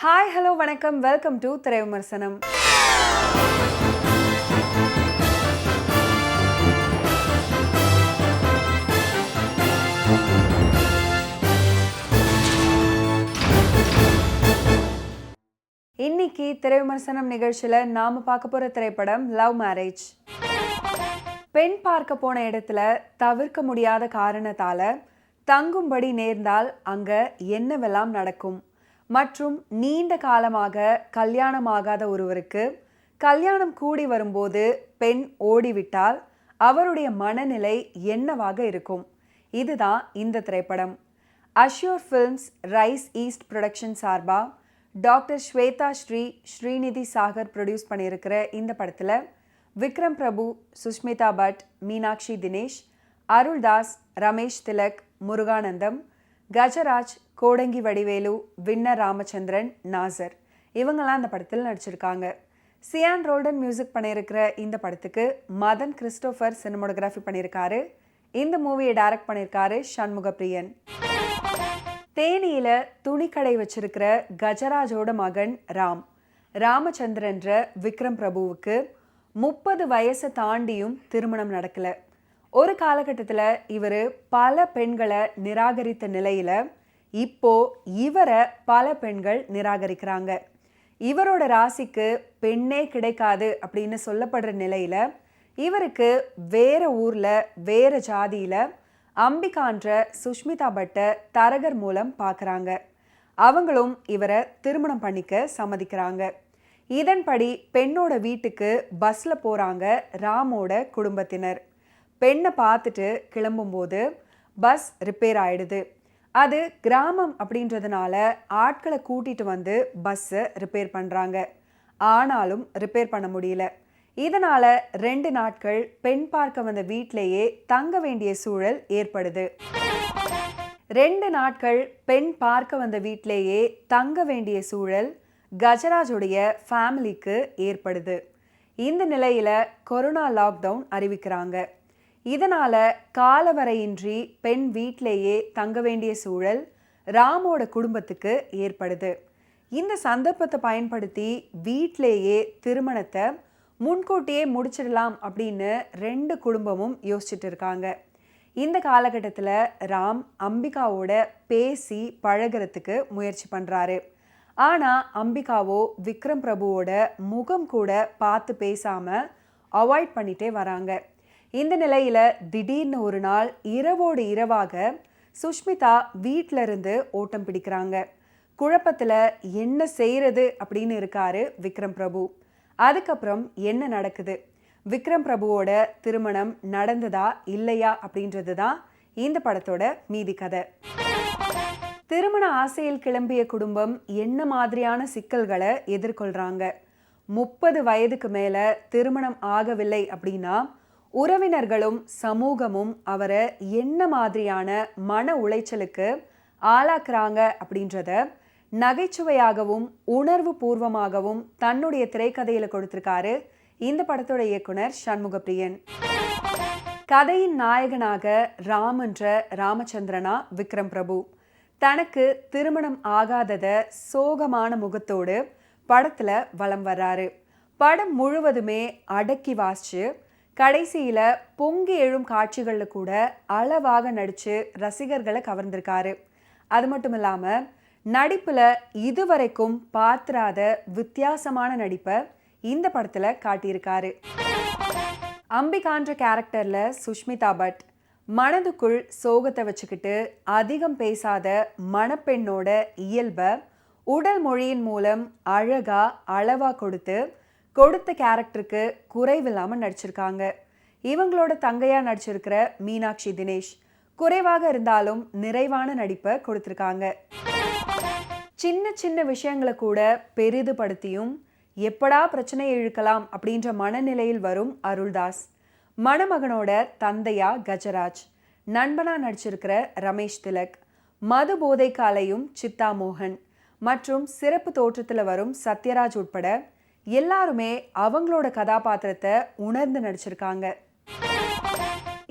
Hi hello வணக்கம், welcome to திரை விமர்சனம். இன்னைக்கு திரை விமர்சனம் நிகழ்ச்சியில் நாம பார்க்க போற திரைப்படம் லவ் மேரேஜ். பெண் பார்க்க போன இடத்துல தவிர்க்க முடியாத காரணத்தால தங்கும்படி நேர்ந்தால் அங்க என்னவெல்லாம் நடக்கும் மற்றும் நீண்ட காலமாக கல்யாணமாகாத ஒருவருக்கு கல்யாணம் கூடி வரும்போது பெண் ஓடிவிட்டால் அவருடைய மனநிலை என்னவாக இருக்கும், இதுதான் இந்த திரைப்படம். Assure Films Rise East production சார்பா டாக்டர் ஸ்வேதா ஸ்ரீநிதி சாகர் ப்ரொடியூஸ் பண்ணியிருக்கிற இந்த படத்தில் விக்ரம் பிரபு, சுஷ்மிதா பட், மீனாட்சி தினேஷ், அருள்தாஸ், ரமேஷ் திலக், முருகானந்தம், கஜராஜ், கோடங்கி வடிவேலு, வின்னர் ராமச்சந்திரன், நாசர் இவங்கெல்லாம் இந்த படத்தில் நடிச்சிருக்காங்க. சியான் ரோல்டன் மியூசிக் பண்ணியிருக்கிற இந்த படத்துக்கு மதன் கிறிஸ்டோஃபர் சினிமோட்டோகிராஃபி பண்ணியிருக்காரு. இந்த மூவியை டைரக்ட் பண்ணியிருக்காரு சண்முகப்பிரியன். தேனியில துணிக்கடை வச்சிருக்கிற கஜராஜோட மகன் ராமச்சந்திரன்ற விக்ரம் பிரபுவுக்கு 30 வயசை தாண்டியும் திருமணம் நடக்கல. ஒரு காலகட்டத்தில் இவர் பல பெண்களை நிராகரித்த நிலையில இப்போ இவரை பல பெண்கள் நிராகரிக்கிறாங்க. இவரோட ராசிக்கு பெண்ணே கிடைக்காது அப்படின்னு சொல்லப்படுற நிலையில இவருக்கு வேற ஊர்ல வேற ஜாதியில அம்பிகான்ற சுஷ்மிதா பட்டை தரகர் மூலம் பார்க்குறாங்க. அவங்களும் இவரை திருமணம் பண்ணிக்க சம்மதிக்கிறாங்க. இதன்படி பெண்ணோட வீட்டுக்கு பஸ்ல போறாங்க ராமோட குடும்பத்தினர். பெண்ணை பார்த்துட்டு கிளம்பும்போது பஸ் ரிப்பேர் ஆயிடுது. அது கிராமம் அப்படின்றதுனால ஆட்களை கூட்டிட்டு வந்து பஸ்ஸை ரிப்பேர் பண்ணுறாங்க. ஆனாலும் ரிப்பேர் பண்ண முடியல. இதனால 2 நாட்கள் பெண் பார்க்க வந்த வீட்டிலேயே தங்க வேண்டிய சூழல் ஏற்படுது. 2 நாட்கள் பெண் பார்க்க வந்த வீட்டிலேயே தங்க வேண்டிய சூழல் கஜராஜுடைய ஃபேமிலிக்கு ஏற்படுது. இந்த நிலையில கொரோனா லாக்டவுன் அறிவிக்கிறாங்க. இதனால காலவரையின்றி பெண் வீட்டிலேயே தங்க வேண்டிய சூழல் ராமோட குடும்பத்துக்கு ஏற்படுது. இந்த சந்தர்ப்பத்தை பயன்படுத்தி வீட்டிலேயே திருமணத்தை முன்கூட்டியே முடிச்சிடலாம் அப்படின்னு 2 குடும்பமும் யோசிச்சுட்டு இருக்காங்க. இந்த காலகட்டத்தில் ராம் அம்பிகாவோட பேசி பழகிறதுக்கு முயற்சி பண்ணுறாரு. ஆனால் அம்பிகாவோ விக்ரம் பிரபுவோட முகம் கூட பார்த்து பேசாமல் அவாய்ட் பண்ணிட்டே வராங்க. இந்த நிலையில் திடீர்னு ஒரு நாள் இரவோடு இரவாக சுஷ்மிதா வீட்டில இருந்து ஓட்டம் பிடிக்கிறாங்க. குழப்பத்தில் என்ன செய்யறது அப்படின்னு இருக்காரு விக்ரம் பிரபு. அதுக்கப்புறம் என்ன நடக்குது, விக்ரம் பிரபுவோட திருமணம் நடந்ததா இல்லையா அப்படின்றது தான் இந்த படத்தோட மீதி கதை. திருமண ஆசையில் கிளம்பிய குடும்பம் என்ன மாதிரியான சிக்கல்களை எதிர்கொள்றாங்க, 30 வயதுக்கு மேல திருமணம் ஆகவில்லை அப்படின்னா உறவினர்களும் சமூகமும் அவரை என்ன மாதிரியான மன உளைச்சலுக்கு ஆளாக்குறாங்க அப்படின்றத நகைச்சுவையாகவும் உணர்வு பூர்வமாகவும் தன்னுடைய திரைக்கதையில கொடுத்திருக்காரு இந்த படத்தோட இயக்குனர் சண்முகப்பிரியன். கதையின் நாயகனாக ராமன்ற ராமச்சந்திரனா விக்ரம் பிரபு தனக்கு திருமணம் ஆகாதத சோகமான முகத்தோடு படத்துல வலம் வர்றாரு. படம் முழுவதுமே அடக்கி வாசிச்சு கடைசியில பொங்கி எழும் காட்சிகள்ல கூட அளவாக நடிச்சு ரசிகர்களை கவர்ந்திருக்காரு. அது மட்டும் இல்லாம நடிப்புல இதுவரைக்கும் பார்த்திராத வித்தியாசமான நடிப்பை இந்த படத்துல காட்டியிருக்காரு. அம்பிகான்ற கேரக்டர்ல சுஷ்மிதா பட் மனதுக்குள் சோகத்தை வச்சுக்கிட்டு அதிகம் பேசாத மணப்பெண்ணோட இயல்ப உடல் மொழியின் மூலம் அழகா அளவா கொடுத்த கேரக்டருக்கு குறைவில்லாமல் நடிச்சிருக்காங்க. இவங்களோட தங்கையா நடிச்சிருக்கிற மீனாட்சி தினேஷ் குறைவாக இருந்தாலும் நிறைவான நடிப்பை கொடுத்திருக்காங்க. சின்ன சின்ன விஷயங்களை கூட பெரிதுபடுத்தியும் எப்படா பிரச்சனையை இழுக்கலாம் அப்படின்ற மனநிலையில் வரும் அருள்தாஸ், மணமகனோட தந்தையா கஜராஜ், நண்பனா நடிச்சிருக்கிற ரமேஷ் திலக், மது போதைக்கு அலையும் சித்தா மோகன் மற்றும் சிறப்பு தோற்றத்தில் வரும் சத்யராஜ் உட்பட எல்லாருமே அவங்களோட கதாபாத்திரத்தை உணர்ந்து நடிச்சிருக்காங்க.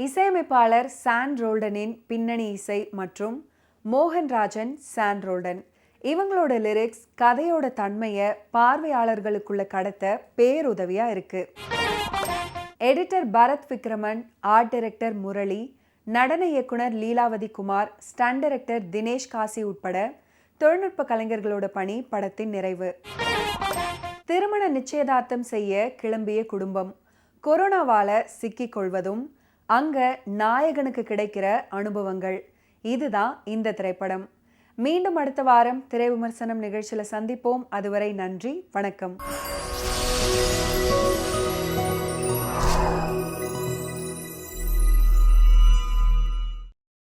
இசையமைப்பாளர் சான் ரோல்டனின் பின்னணி இசை மற்றும் மோகன்ராஜன் சான் ரோல்டன் இவங்களோட லிரிக்ஸ் கதையோட தன்மையை பார்வையாளர்களுக்குள்ள கடத்த பேருதவியா இருக்கு. Editor Bharath Vikraman, art director Murali, நடன இயக்குனர் லீலாவதி குமார், ஸ்டன் டைரக்டர் தினேஷ் காசி உட்பட தொழில்நுட்ப கலைஞர்களோட பணி படத்தின் நிறைவு. திருமண நிச்சயதார்த்தம் செய்ய கிளம்பிய குடும்பம் கொரோனாவால சிக்கிக் கொள்வதும் அங்க நாயகனுக்கு கிடைக்கிற அனுபவங்கள், இதுதான் இந்த திரைப்படம். மீண்டும் அடுத்த வாரம் திரை விமர்சனம் நிகழ்ச்சியில சந்திப்போம். அதுவரை நன்றி, வணக்கம்.